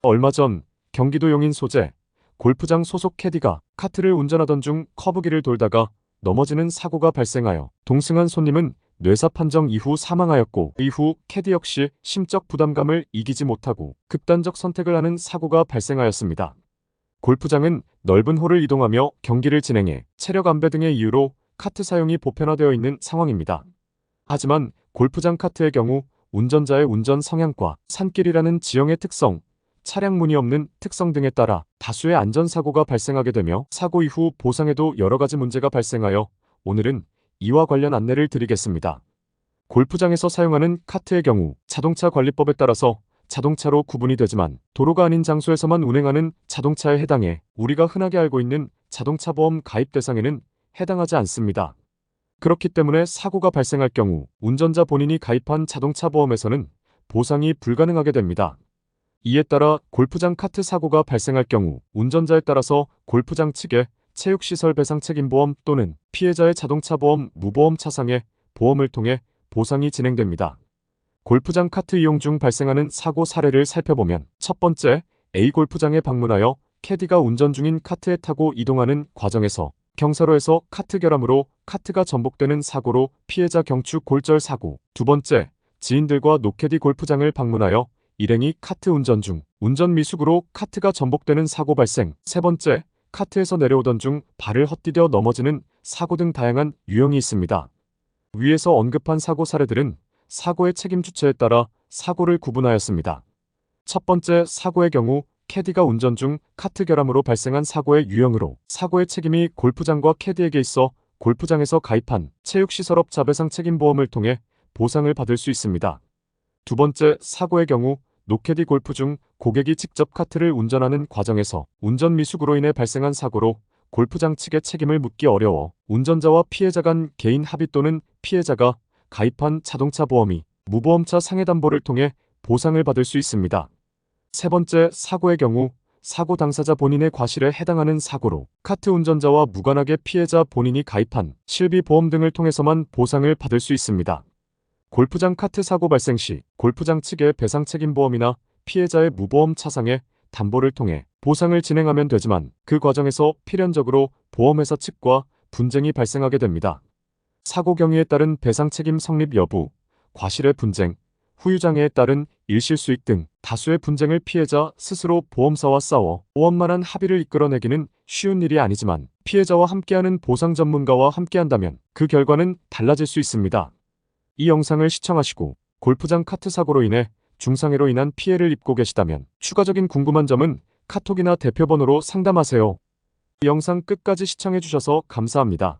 얼마 전 경기도 용인 소재 골프장 소속 캐디가 카트를 운전하던 중 커브길을 돌다가 넘어지는 사고가 발생하여 동승한 손님은 뇌사 판정 이후 사망하였고, 이후 캐디 역시 심적 부담감을 이기지 못하고 극단적 선택을 하는 사고가 발생하였습니다. 골프장은 넓은 홀을 이동하며 경기를 진행해 체력 안배 등의 이유로 카트 사용이 보편화되어 있는 상황입니다. 하지만 골프장 카트의 경우 운전자의 운전 성향과 산길이라는 지형의 특성, 차량 문이 없는 특성 등에 따라 다수의 안전사고가 발생하게 되며 사고 이후 보상에도 여러 가지 문제가 발생하여 오늘은 이와 관련 안내를 드리겠습니다. 골프장에서 사용하는 카트의 경우 자동차 관리법에 따라서 자동차로 구분이 되지만 도로가 아닌 장소에서만 운행하는 자동차에 해당해 우리가 흔하게 알고 있는 자동차 보험 가입 대상에는 해당하지 않습니다. 그렇기 때문에 사고가 발생할 경우 운전자 본인이 가입한 자동차 보험에서는 보상이 불가능하게 됩니다. 이에 따라 골프장 카트 사고가 발생할 경우 운전자에 따라서 골프장 측의 체육시설 배상 책임보험 또는 피해자의 자동차 보험 무보험 차상의 보험을 통해 보상이 진행됩니다. 골프장 카트 이용 중 발생하는 사고 사례를 살펴보면, 첫 번째, A 골프장에 방문하여 캐디가 운전 중인 카트에 타고 이동하는 과정에서 경사로에서 카트 결함으로 카트가 전복되는 사고로 피해자 경추 골절 사고. 두 번째, 지인들과 노캐디 골프장을 방문하여 일행이 카트 운전 중 운전 미숙으로 카트가 전복되는 사고 발생. 세 번째, 카트에서 내려오던 중 발을 헛디뎌 넘어지는 사고 등 다양한 유형이 있습니다. 위에서 언급한 사고 사례들은 사고의 책임 주체에 따라 사고를 구분하였습니다. 첫 번째 사고의 경우 캐디가 운전 중 카트 결함으로 발생한 사고의 유형으로 사고의 책임이 골프장과 캐디에게 있어 골프장에서 가입한 체육시설업 자배상 책임보험을 통해 보상을 받을 수 있습니다. 두 번째 사고의 경우 노캐디 골프 중 고객이 직접 카트를 운전하는 과정에서 운전 미숙으로 인해 발생한 사고로 골프장 측의 책임을 묻기 어려워 운전자와 피해자 간 개인 합의 또는 피해자가 가입한 자동차 보험이 무보험차 상해담보를 통해 보상을 받을 수 있습니다. 세 번째 사고의 경우 사고 당사자 본인의 과실에 해당하는 사고로 카트 운전자와 무관하게 피해자 본인이 가입한 실비보험 등을 통해서만 보상을 받을 수 있습니다. 골프장 카트 사고 발생 시 골프장 측의 배상 책임보험이나 피해자의 무보험 차상의 담보를 통해 보상을 진행하면 되지만 그 과정에서 필연적으로 보험회사 측과 분쟁이 발생하게 됩니다. 사고 경위에 따른 배상 책임 성립 여부, 과실의 분쟁, 후유장애에 따른 일실수익 등 다수의 분쟁을 피해자 스스로 보험사와 싸워 보험만한 합의를 이끌어내기는 쉬운 일이 아니지만 피해자와 함께하는 보상 전문가와 함께한다면 그 결과는 달라질 수 있습니다. 이 영상을 시청하시고 골프장 카트 사고로 인해 중상해로 인한 피해를 입고 계시다면 추가적인 궁금한 점은 카톡이나 대표번호로 상담하세요. 이 영상 끝까지 시청해주셔서 감사합니다.